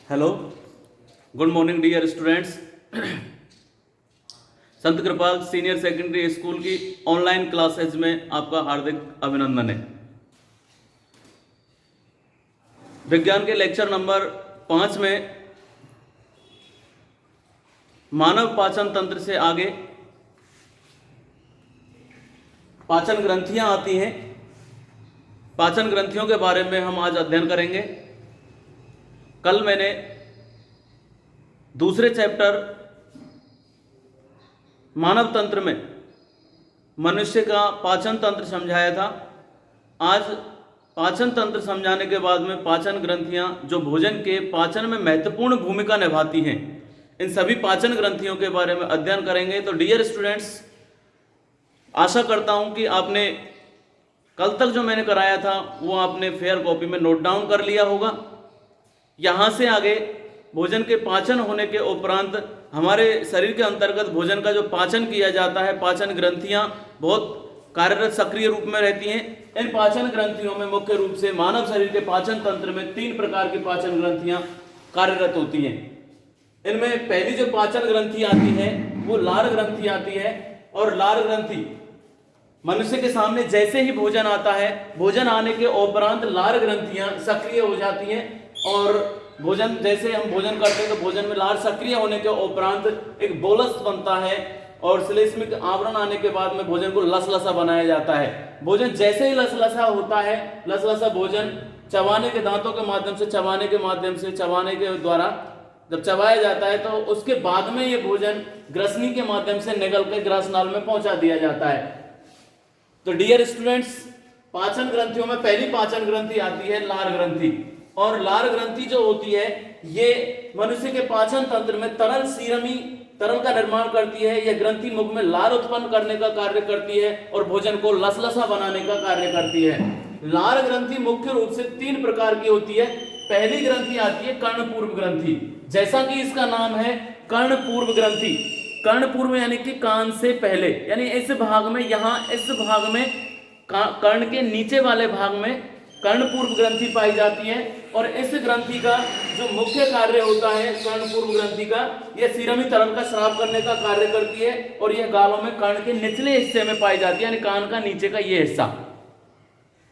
Hello, good morning dear students. Sant Kripal senior secondary school की online classes में आपका हार्दिक अभिनंदन है। विज्ञान के लेक्चर नंबर 5 में मानव पाचन तंत्र से आगे पाचन ग्रंथियां आती हैं। पाचन ग्रंथियों के बारे में हम आज अध्ययन करेंगे। कल मैंने दूसरे चैप्टर मानव तंत्र में मनुष्य का पाचन तंत्र समझाया था। आज पाचन तंत्र समझाने के बाद में पाचन ग्रंथियां जो भोजन के पाचन में महत्वपूर्ण भूमिका निभाती हैं, इन सभी पाचन ग्रंथियों के बारे में अध्ययन करेंगे। तो डियर स्टूडेंट्स, आशा करता हूं कि आपने कल तक जो मैंने कराया था वो आपने फेयर कॉपी में नोट डाउन कर लिया होगा। यहाँ से आगे भोजन के पाचन होने के उपरांत हमारे शरीर के अंतर्गत भोजन का जो पाचन किया जाता है, पाचन ग्रंथियां बहुत कार्यरत सक्रिय रूप में रहती हैं। इन पाचन ग्रंथियों में मुख्य रूप से मानव शरीर के पाचन तंत्र में 3 प्रकार की पाचन ग्रंथियां कार्यरत होती हैं। इनमें पहली जो पाचन ग्रंथि आती है वो लार ग्रंथि आती है। और लार ग्रंथि मनुष्य के सामने जैसे ही भोजन आता है, भोजन आने के उपरांत लार ग्रंथियां सक्रिय हो जाती हैं। और भोजन जैसे हम भोजन करते हैं तो भोजन में लार सक्रिय होने के उपरांत एक बोलस बनता है और श्लेष्मिक आवरण आने के बाद में भोजन को लसलसा बनाया जाता है। भोजन जैसे ही लसलसा होता है, लसलसा भोजन चबाने के दांतों के माध्यम से चबाने के द्वारा जब चबाया जाता है तो उसके बाद में ये भोजन ग्रसनी के माध्यम से निगल के ग्रसनाल में पहुंचा दिया जाता है। तो डियर स्टूडेंट्स, पाचन ग्रंथियों में पहली पाचन ग्रंथि आती है लार ग्रंथि। और लार ग्रंथि जो होती है ये मनुष्य के पाचन तंत्र में तरल सीरमी तरल का निर्माण करती है। यह ग्रंथि मुख में लार उत्पन्न करने का कार्य करती है और भोजन को लसलसा बनाने का कार्य करती है। लार ग्रंथि मुख्य रूप से 3 प्रकार की होती है। पहली ग्रंथि आती है कर्णपूर्व ग्रंथि, जैसा कि इसका नाम है कर्णपूर्व ग्रंथि। कर्णपूर्व यानी कि कान से पहले, यानी इस भाग में, यहाँ इस भाग में कर्ण के नीचे वाले भाग में कर्णपूर्व ग्रंथि पाई जाती है। और इस ग्रंथि का जो मुख्य कार्य होता है कर्णपूर्व ग्रंथि का, यह सीरमी तरल का स्राव करने का कार्य करती है। और यह गालों में कर्ण के निचले हिस्से में पाई जाती है, यानी कान का नीचे का यह हिस्सा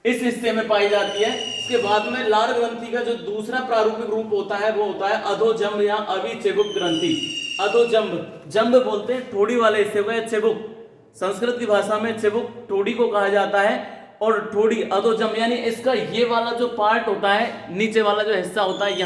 इस हिस्से में पाई जाती है। इसके बाद में लार ग्रंथि का जो दूसरा प्रारूपिक रूप होता है वो होता है अधोजंब या अभिचिबुक ग्रंथि। अधोजंब, जंब बोलते हैं ठोड़ी वाले हिस्से को, चिबुक संस्कृत की भाषा में चिबुक ठोड़ी को कहा जाता है। और ठोड़ी अधोजंब यानी इसका ये वाला जो पार्ट होता है, नीचे वाला जो हिस्सा होता है,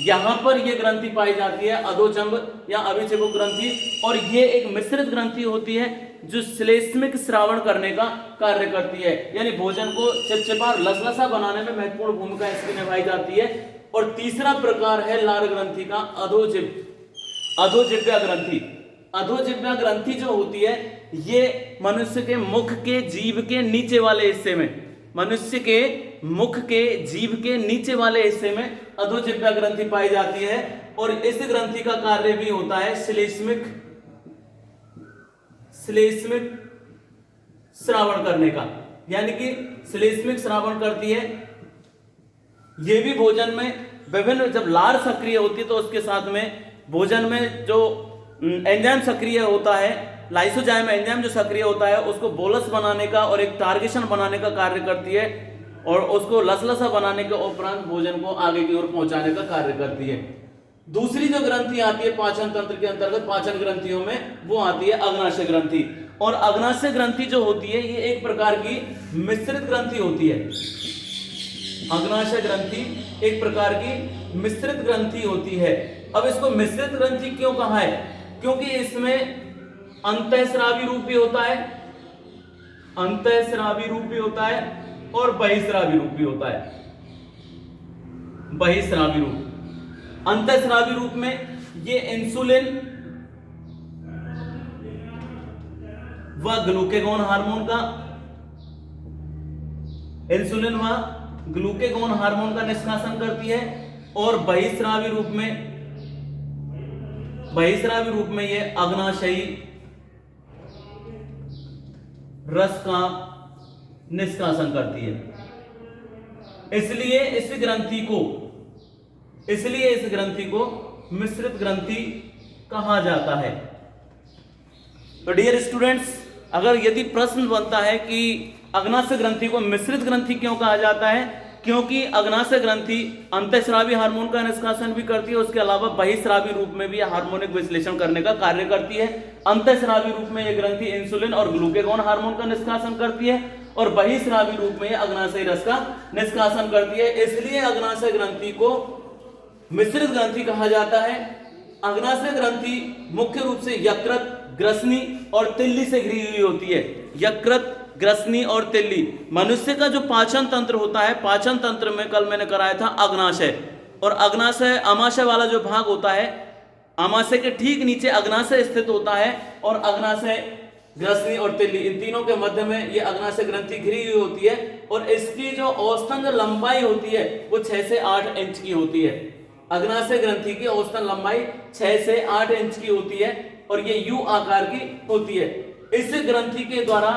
यहाँ पर ये ग्रंथि पाई जाती है, अधोजंब या अभिचिबुक ग्रंथि। और ये एक मिश्रित ग्रंथि होती है जो श्लेष्मिक श्रावण करने का कार्य करती है, यानी भोजन को चिपचिपा लसलसा बनाने में महत्वपूर्ण भूमिका इसकी निभाई जाती है। और तीसरा प्रकार है लार ग्रंथि का अधोजिह्वा ग्रंथि। अधोजिह्वा ग्रंथि जो होती है ये मनुष्य के मुख के जीभ के नीचे वाले हिस्से में, मनुष्य के मुख के जीभ के नीचे वाले हिस्से में अधोजिह्वा ग्रंथि पाई जाती है। और इस ग्रंथि का कार्य भी होता है श्लेष्मिक श्रावण करने का, यानी कि श्लेष्मिक श्रावण करती है। यह भी भोजन में विभिन्न, जब लार सक्रिय होती है तो उसके साथ में भोजन में जो एंजाइम सक्रिय होता है, लाइसोजाइम एंजाइम जो सक्रिय होता है, उसको बोलस बनाने का और एक टारगेशन बनाने का कार्य करती है। और उसको लसलसा बनाने के उपरांत भोजन को आगे की ओर पहुंचाने का कार्य करती है। दूसरी जो ग्रंथि आती है पाचन तंत्र के अंतर्गत पाचन ग्रंथियों में, वो आती है अग्नाशय ग्रंथि। और अग्नाशय ग्रंथि जो होती है ये एक प्रकार की मिश्रित ग्रंथि होती है। अग्नाशय ग्रंथि एक प्रकार की मिश्रित ग्रंथि होती है। अब इसको मिश्रित ग्रंथि क्यों कहा है? क्योंकि इसमें अंतःस्रावी रूप भी होता है, अंतःस्रावी रूप भी होता है और बहिस्रावी रूप भी होता है। बहिस्रावी रूप, अंतःस्रावी रूप में ये इंसुलिन व ग्लूकेगॉन हार्मोन का, इंसुलिन व ग्लूकेगॉन हार्मोन का निष्कासन करती है। और बहिस्रावी रूप में ये अग्नाशयी रस का निष्कासन करती है। इसलिए इस ग्रंथि को इसलिए इस ग्रंथि को मिश्रित ग्रंथि कहा जाता है। तो डियर स्टूडेंट्स, अगर यदि प्रश्न बनता है कि अग्नाशय ग्रंथि को मिश्रित ग्रंथि क्यों कहा जाता है, क्योंकि अग्नाशय ग्रंथि अंतःस्रावी हार्मोन का निष्कासन भी करती है, उसके अलावा बहिस्रावी रूप में भी हार्मोनिक विश्लेषण करने का कार्य करती है। अंतःस्रावी रूप में यह ग्रंथि इंसुलिन और ग्लूकेगॉन हार्मोन का निष्कासन करती है और बहिस्रावी रूप में यह अग्नाशय रस का निष्कासन करती है। इसलिए अग्नाशय ग्रंथि को मिश्रित ग्रंथि कहा जाता है। अग्नाशय ग्रंथि मुख्य रूप से यकृत, ग्रसनी और तिल्ली से घिरी हुई होती है। यकृत, ग्रसनी और तिल्ली। मनुष्य का जो पाचन तंत्र होता है, पाचन तंत्र में कल मैंने कराया था अग्नाशय, और अग्नाशय अमाशय वाला जो भाग होता है, अमाशय के ठीक नीचे अग्नाशय स्थित होता है और अग्नाशय, ग्रसनी और तिल्ली, इन तीनों के मध्य में ये अग्नाशय ग्रंथि घिरी हुई होती है और इसकी जो औसतन जो लंबाई होती है वो 6 से 8 इंच की होती है। अग्नाशय ग्रंथि की औसतन लंबाई 6 से 8 इंच की होती है और ये यू आकार की होती है। इस ग्रंथि के द्वारा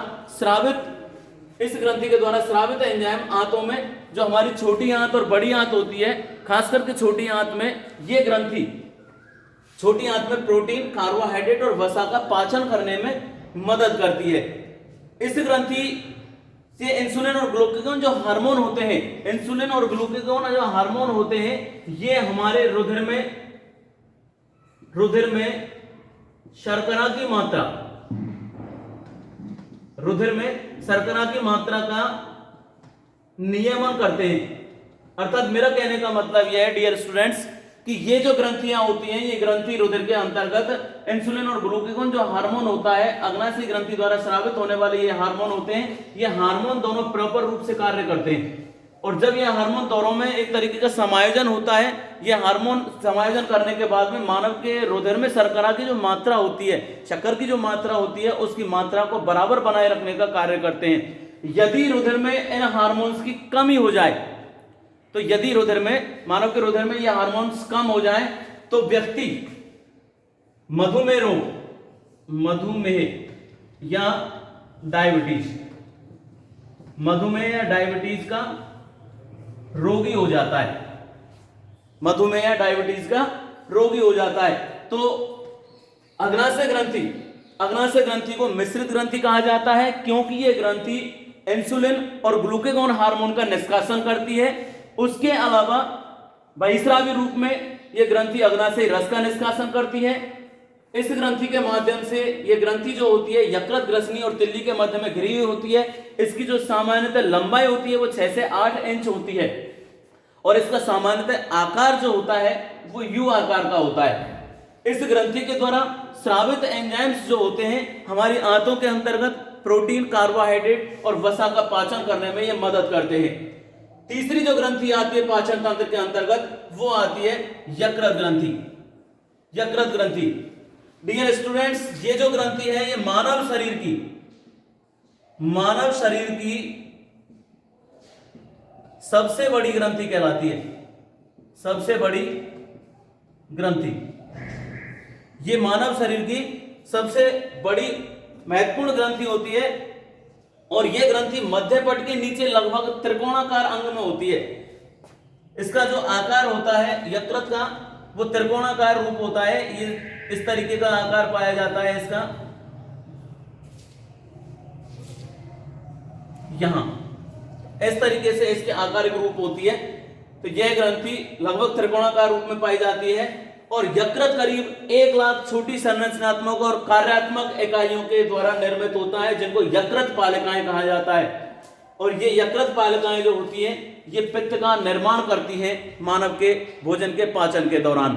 स्रावित एंजाइम आंतों में, जो हमारी छोटी आंत और बड़ी आंत होती है, खास करके छोटी आंत में ये ग्रंथि, छोटी आंत में प्रोटीन, कार्बोहाइड्रेट और वसा का पाचन करने में मदद करती है। इस ग्रंथि से इंसुलिन और ग्लूकेगॉन जो हार्मोन होते हैं, इंसुलिन और ग्लूकेगॉन जो हार्मोन होते हैं, ये हमारे रुधिर में शर्करा की मात्रा, रुधिर में शर्करा की मात्रा का नियमन करते हैं। अर्थात मेरा कहने का मतलब यह है डियर स्टूडेंट्स कि ये जो ग्रंथियां होती हैं, ये ग्रंथि रुधिर के अंतर्गत इंसुलिन और ग्लूकेगॉन जो हार्मोन होता है, अग्नाशय ग्रंथि द्वारा स्रावित होने वाले ये हार्मोन होते हैं, ये हार्मोन दोनों प्रॉपर रूप से कार्य करते हैं। और जब ये हार्मोन दोनों में एक तरीके का समायोजन होता है, ये हार्मोन समायोजन करने के बाद में मानव के रुधिर में शर्करा की जो मात्रा होती है, शक्कर की जो मात्रा होती है, उसकी मात्रा को बराबर बनाए रखने का कार्य करते हैं। यदि रुधिर में इन हार्मोन्स की कमी हो जाए, तो यदि रुधिर में, मानव के रुधिर में ये हार्मोन्स कम हो जाए, तो व्यक्ति मधुमेह रोग, मधुमेह या डायबिटीज, मधुमेह या डायबिटीज का रोगी हो जाता है, मधुमेह या डायबिटीज का रोगी हो जाता है। तो अग्नाशय ग्रंथि को मिश्रित ग्रंथि कहा जाता है, क्योंकि ये ग्रंथि इंसुलिन और ग्लूकेगॉन हार्मोन का निष्कासन करती है। उसके अलावा बहिस्रावी रूप में ये ग्रंथि अग्नाशय रस का निष्कासन करती है। इस ग्रंथि के माध्यम से ये ग्रंथि जो होती है यकृत, ग्रसनी और तिल्ली के मध्य में घिरी हुई होती है। इसकी जो सामान्यतः लंबाई होती है वो 6 से 8 इंच होती है और इसका सामान्यतः आकार जो होता है वो यू आकार का होता है। इस ग्रंथि के द्वारा स्रावित एंजाइम्स जो होते हैं हमारी आंतों के अंतर्गत प्रोटीन, कार्बोहाइड्रेट और वसा का पाचन करने में ये मदद करते हैं। तीसरी जो ग्रंथि आती है पाचन तंत्र के अंतर्गत वो आती है यकृत ग्रंथि। यकृत ग्रंथि, डियर स्टूडेंट्स, ये जो ग्रंथि है ये मानव शरीर की सबसे बड़ी ग्रंथि कहलाती है। सबसे बड़ी ग्रंथि, ये मानव शरीर की सबसे बड़ी महत्वपूर्ण ग्रंथि होती है और यह ग्रंथि मध्य पट के नीचे लगभग त्रिकोणाकार अंग में होती है। इसका जो आकार होता है यकृत का वो त्रिकोणाकार रूप होता है। ये इस तरीके का आकार पाया जाता है इसका, यहां इस तरीके से इसके आकारिक रूप होती है। तो यह ग्रंथि लगभग त्रिकोणाकार रूप में पाई जाती है और यकृत करीब 1 लाख छोटी संरचनात्मक और कार्यात्मक इकाइयों के द्वारा निर्मित होता है, जिनको यकृत पालिकाएं कहा जाता है। और ये यकृत पालिकाएं जो होती हैं ये पित्त का निर्माण करती हैं मानव के भोजन के पाचन के दौरान।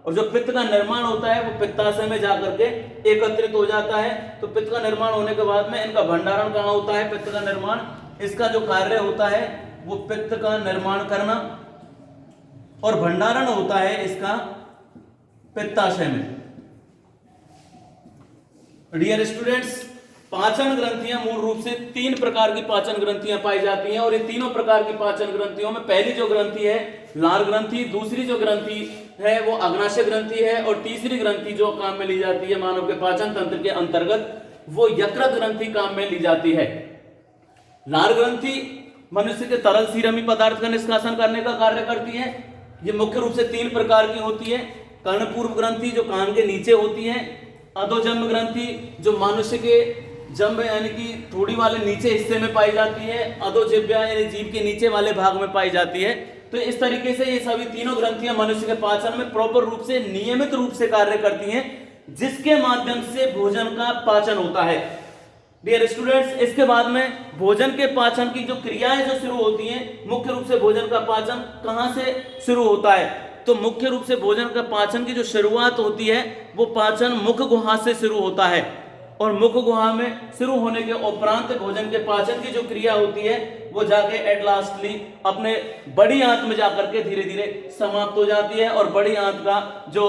और जो पित्त का निर्माण होता है वो पित्ताशय में जाकर के एकत्रित हो जाता है। तो पित्त का निर्माण होने के बाद में इनका भंडारण कहाँ होता है? पित्त का निर्माण, इसका जो कार्य होता है वो पित्त का निर्माण करना और भंडारण होता है इसका पित्ताशय में। डियर स्टूडेंट्स, पाचन ग्रंथियां मूल रूप से 3 प्रकार की पाचन ग्रंथियां पाई जाती हैं और ये तीनों प्रकार की पाचन ग्रंथियों में पहली जो ग्रंथि है लार ग्रंथि, दूसरी जो ग्रंथि है वो अग्नाशय ग्रंथि है और तीसरी ग्रंथि जो काम में ली जाती है मानव के पाचन तंत्र के अंतर्गत वो यकृत ग्रंथि काम में ली जाती है। लार ग्रंथि मनुष्य के तरल सीरमी पदार्थ का निष्कासन करने का कार्य करती है। ये मुख्य रूप से 3 प्रकार की होती है। कर्णपूर्व ग्रंथि जो कान के नीचे होती है, अधोजन्म ग्रंथि जो मनुष्य के जन्म यानी कि थोड़ी वाले नीचे हिस्से में पाई जाती है, अधोजिह्वा यानी जीभ के नीचे वाले भाग में पाई जाती है। तो इस तरीके से ये सभी तीनों ग्रंथियां मनुष्य के पाचन में प्रॉपर रूप से नियमित रूप से कार्य करती हैं, जिसके माध्यम से भोजन का पाचन होता है। डियर स्टूडेंट्स, इसके बाद में भोजन के पाचन की जो क्रियाएं जो शुरू होती हैं, मुख्य रूप से भोजन का पाचन कहां से शुरू होता है? तो मुख्य रूप से भोजन का पाचन की जो शुरुआत होती है वो पाचन मुख गुहा से शुरू होता है, और मुख गुहा में शुरू होने के उपरांत भोजन के पाचन की जो क्रिया होती है वो जाके एट लास्टली अपने बड़ी आंत में जाकर के धीरे धीरे समाप्त हो जाती है, और बड़ी आंत का जो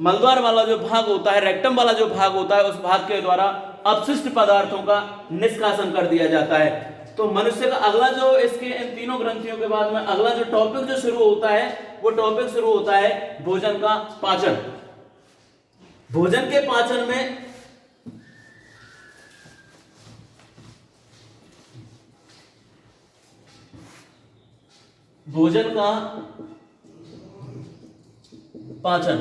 मलद्वार वाला जो भाग होता है, रेक्टम वाला जो भाग होता है, उस भाग के द्वारा अपशिष्ट पदार्थों का निष्कासन कर दिया जाता है। तो मनुष्य का अगला जो इसके इन तीनों ग्रंथियों के बाद में अगला जो टॉपिक जो शुरू होता है वो टॉपिक शुरू होता है भोजन का पाचन। भोजन के पाचन में भोजन का पाचन,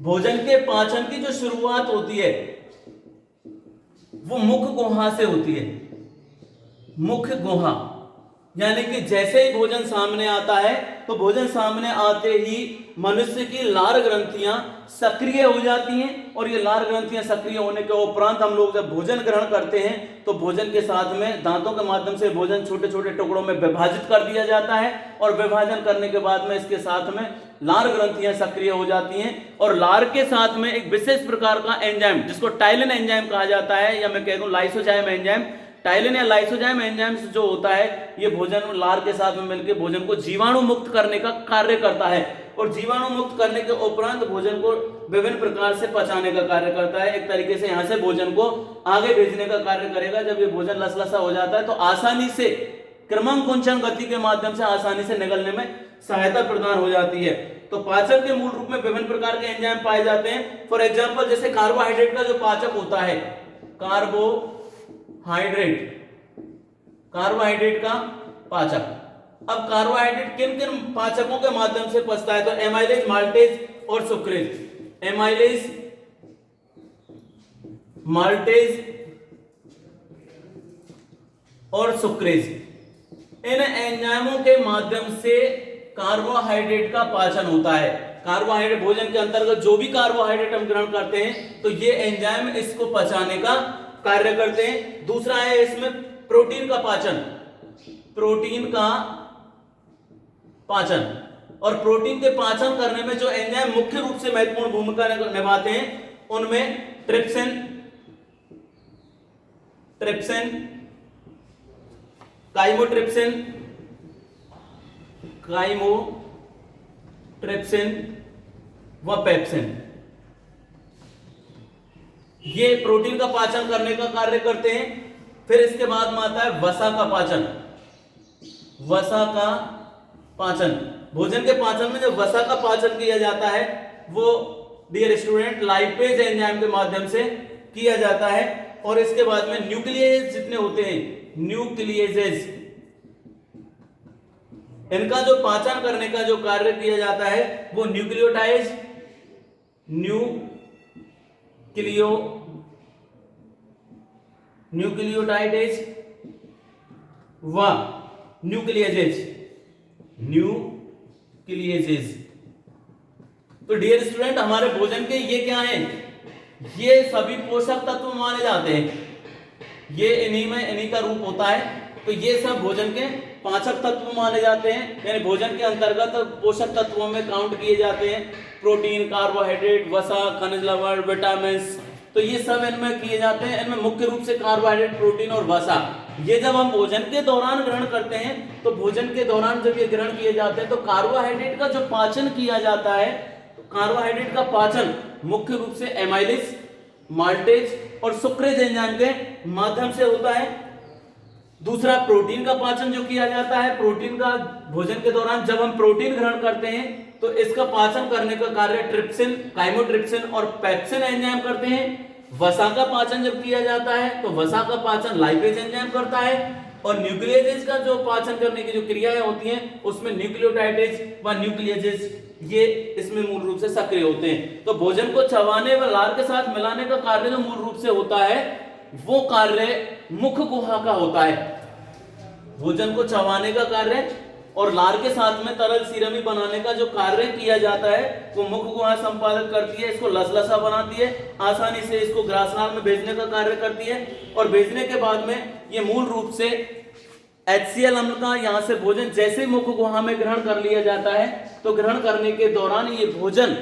भोजन के पाचन की जो शुरुआत होती है वो मुख गुहा से होती है। मुख गुहा यानी कि जैसे ही भोजन सामने आता है तो भोजन सामने आते ही मनुष्य की लार ग्रंथियां सक्रिय हो जाती हैं, और ये लार ग्रंथियां सक्रिय होने के उपरांत हम लोग जब भोजन ग्रहण करते हैं तो भोजन के साथ में दांतों के माध्यम से भोजन छोटे छोटे टुकड़ों में विभाजित कर दिया जाता है, और विभाजन करने के बाद में इसके साथ में लार ग्रंथियां सक्रिय हो जाती हैं, और लार के साथ में एक विशेष प्रकार का एंजाइम जिसको टाइलिन एंजाइम कहा जाता है, या मैं कह दूं लाइसोजाइम एंजाइम। टाइलिन या लाइसोजाइम एंजाइम जो होता है ये भोजन लार के साथ में मिलकर भोजन को जीवाणु मुक्त करने का कार्य करता है, और जीवाणु मुक्त करने के उपरांत भोजन को विभिन्न प्रकार से पचाने का कार्य करता है। एक तरीके से यहां से भोजन को आगे भेजने का कार्य करेगा। जब ये भोजन लसलसा हो जाता है तो आसानी से क्रमांकुंचन गति के माध्यम से आसानी से निगलने में सहायता प्रदान हो जाती है। तो पाचन के मूल रूप में विभिन्न प्रकार के एंजाइम पाए जाते हैं। फॉर एग्जाम्पल जैसे कार्बोहाइड्रेट का जो पाचक होता है, कार्बोहाइड्रेट का पाचक। अब कार्बोहाइड्रेट किन किन पाचकों के माध्यम से पचता है? तो एमाइलेज, माल्टेज और सुक्रेज। एमाइलेज, माल्टेज और सुक्रेज, इन एंजाइमों के माध्यम से कार्बोहाइड्रेट का पाचन होता है। कार्बोहाइड्रेट भोजन के अंतर्गत जो भी कार्बोहाइड्रेट हम ग्रहण करते हैं तो ये एंजाइम इसको पचाने का कार्य करते हैं। दूसरा है इसमें प्रोटीन का पाचन, प्रोटीन का पाचन, और प्रोटीन के पाचन करने में जो एंजाइम मुख्य रूप से महत्वपूर्ण भूमिका निभाते हैं उनमें ट्रिप्सिन, काइमोट्रिप्सिन व पेप्सिन, ये प्रोटीन का पाचन करने का कार्य करते हैं। फिर इसके बाद में आता है वसा का पाचन। वसा का पाचन, भोजन के पाचन में जो वसा का पाचन किया जाता है वो डियर स्टूडेंट लाइपेज एंजाइम के माध्यम से किया जाता है। और इसके बाद में न्यूक्लियेज जितने होते हैं, न्यूक्लियेजेस, इनका जो पाचन करने का जो कार्य किया जाता है वो न्यूक्लियोटाइड न्यूक्लियोटाइडेज व न्यूक्लियेजेस। तो डियर स्टूडेंट हमारे भोजन के ये क्या हैं? ये सभी पोषक तत्व माने जाते हैं। ये इन्हीं का रूप होता है। तो ये सब भोजन के पाचक तत्व माने जाते हैं, यानी भोजन के अंतर्गत पोषक तत्वों में काउंट किए जाते हैं। प्रोटीन, कार्बोहाइड्रेट, वसा, खनिज लवण, विटामिन, तो ये सब इनमें किए जाते हैं। इनमें मुख्य रूप से कार्बोहाइड्रेट, प्रोटीन और वसा, ये जब हम भोजन के दौरान ग्रहण करते हैं तो भोजन के दौरान जब ये ग्रहण किए जाते हैं तो कार्बोहाइड्रेट का जो पाचन किया जाता है, तो कार्बोहाइड्रेट का पाचन मुख्य रूप से एमाइलेज, माल्टेज और सुक्रेज एंजाइम के माध्यम से होता है। दूसरा प्रोटीन का पाचन जो किया जाता है, प्रोटीन का भोजन के दौरान जब हम प्रोटीन ग्रहण करते हैं तो इसका पाचन करने का कार्य ट्रिप्सिन, काइमोट्रिप्सिन और पेप्सिन एंजाइम करते हैं। वसा का पाचन जब किया जाता है तो वसा का पाचन लाइपेज एंजाइम करता है। और न्यूक्लियेजेज का जो पाचन करने की जो क्रियाएं होती हैं उसमें न्यूक्लियोटाइडेज व न्यूक्लियेजेज ये इसमें मूल रूप से सक्रिय होते हैं। तो भोजन को चबाने व लार के साथ मिलाने का कार्य जो मूल रूप से होता है वो कार्य मुख गुहा का होता है। भोजन को चबाने का कार्य और लार के साथ में तरल सीरमी बनाने का जो कार्य किया जाता है वो मुख गुहा संपादित करती है, इसको लसलसा बनाती है, आसानी से इसको ग्रासनाल में भेजने का कार्य करती है और भेजने के बाद में ये मूल रूप से HCl अम्ल का यहाँ से भोजन जैसे मुख गुहा में ग्रहण कर लिया जाता है तो ग्रहण करने के दौरान ये भोजन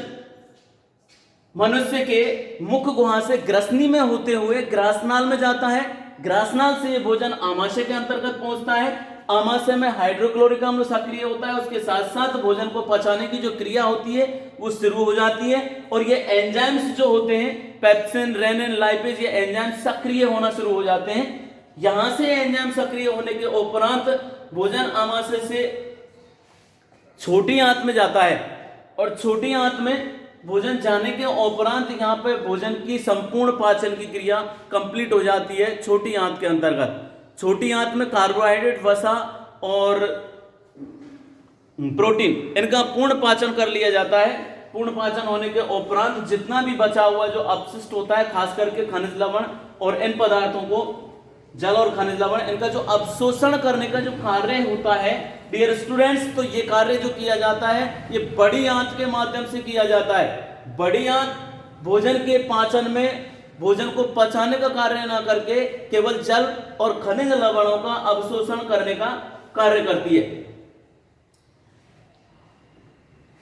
मनुष्य के मुख गुहा से ग्रसनी में होते हुए ग्रासनाल में जाता है। ग्रासनाल से ये भोजन आमाशय के अंतर्गत पहुंचता है। आमाशय में हाइड्रोक्लोरिक अम्ल सक्रिय होता है, उसके साथ साथ भोजन को पचाने की जो क्रिया होती है वो शुरू हो जाती है और ये एंजाइम्स जो होते हैं पेप्सिन, रेनिन, लाइपेज, ये एंजाइम सक्रिय होना शुरू हो जाते हैं। यहां से एंजाइम सक्रिय होने के उपरांत भोजन आमाशय से छोटी आंत में जाता है और छोटी आंत में भोजन जाने के उपरांत यहाँ पे भोजन की संपूर्ण पाचन की क्रिया कंप्लीट हो जाती है छोटी आंत के अंतर्गत। छोटी आंत में कार्बोहाइड्रेट, वसा और प्रोटीन इनका पूर्ण पाचन कर लिया जाता है। पूर्ण पाचन होने के उपरांत जितना भी बचा हुआ जो अपशिष्ट होता है, खास करके खनिज लवण और इन पदार्थों को, जल और खनिज लवण, इनका जो अवशोषण करने का जो कार्य होता है डियर स्टूडेंट्स, तो ये कार्य जो किया जाता है ये बड़ी आंत के माध्यम से किया जाता है। बड़ी आंत भोजन के पाचन में भोजन को पचाने का कार्य ना करके केवल जल और खनिज लवणों का अवशोषण करने का कार्य करती है।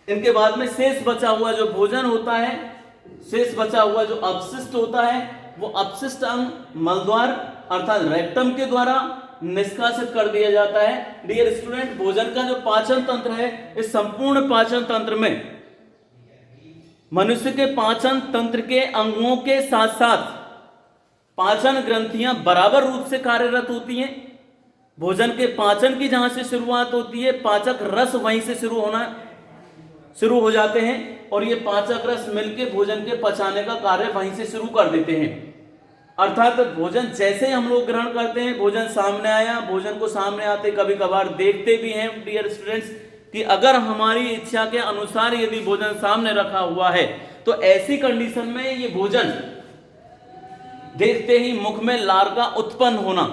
इनके बाद में शेष बचा हुआ जो भोजन होता है, शेष बचा हुआ जो अपशिष्ट होता है वो अपशिष्ट अंग मलद्वार अर्थात रेक्टम के द्वारा निष्कासित कर दिया जाता है। डियर स्टूडेंट, भोजन का जो पाचन तंत्र है इस संपूर्ण पाचन तंत्र में मनुष्य के पाचन तंत्र के अंगों के साथ साथ पाचन ग्रंथियां बराबर रूप से कार्यरत होती हैं। भोजन के पाचन की जहां से शुरुआत होती है पाचक रस वहीं से शुरू हो जाते हैं और ये पाचक रस मिलकर भोजन के पचाने का कार्य वहीं से शुरू कर देते हैं। अर्थात भोजन जैसे हम लोग ग्रहण करते हैं, भोजन सामने आया, भोजन को सामने आते कभी कभार देखते भी हैं डियर स्टूडेंट्स कि अगर हमारी इच्छा के अनुसार यदि भोजन सामने रखा हुआ है तो ऐसी कंडीशन में ये भोजन देखते ही मुख में लार का उत्पन्न होना,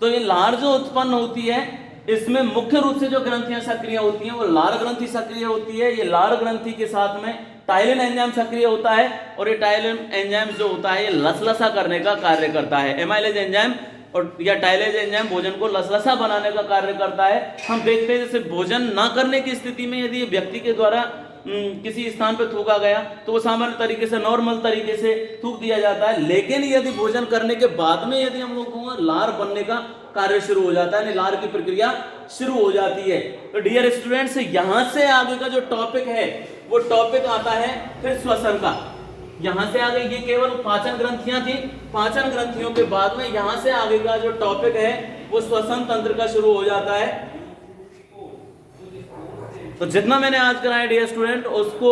तो ये लार जो उत्पन्न होती है इसमें मुख्य रूप से जो ग्रंथियां सक्रिय होती हैं वो लार ग्रंथि सक्रिय होती है। ये लार ग्रंथि के साथ में टाइलिन एंजाइम सक्रिय होता है और ये टाइलिन एंजाइम जो होता है ये लसलसा करने का कार्य करता है। एमाइलेज एंजाइम और या टाइलेज एंजाइम भोजन को लसलसा बनाने का कार्य करता है। हम देखते हैं जैसे भोजन ना करने की स्थिति में यदि व्यक्ति के द्वारा किसी स्थान पर थूका गया तो वो सामान्य तरीके से नॉर्मल तरीके से थूक दिया जाता है, लेकिन यदि भोजन करने के बाद में यदि हम लोग को लार बनने का कार्य शुरू हो जाता है, लार की प्रक्रिया शुरू हो जाती है। तो डियर स्टूडेंट्स, यहां से आगे का जो टॉपिक है वो टॉपिक आता है फिर श्वसन का। यहां से आगे ये केवल पाचन ग्रंथियां थी, पाचन ग्रंथियों के बाद में यहां से आगे का जो टॉपिक है वो श्वसन तंत्र का शुरू हो जाता है। तो जितना मैंने आज कराया डियर स्टूडेंट उसको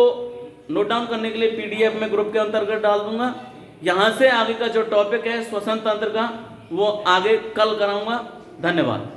नोट डाउन करने के लिए पीडीएफ में ग्रुप के अंतर्गत डाल दूंगा। यहां से आगे का जो टॉपिक है श्वसन तंत्र का वो आगे कल कराऊंगा। धन्यवाद।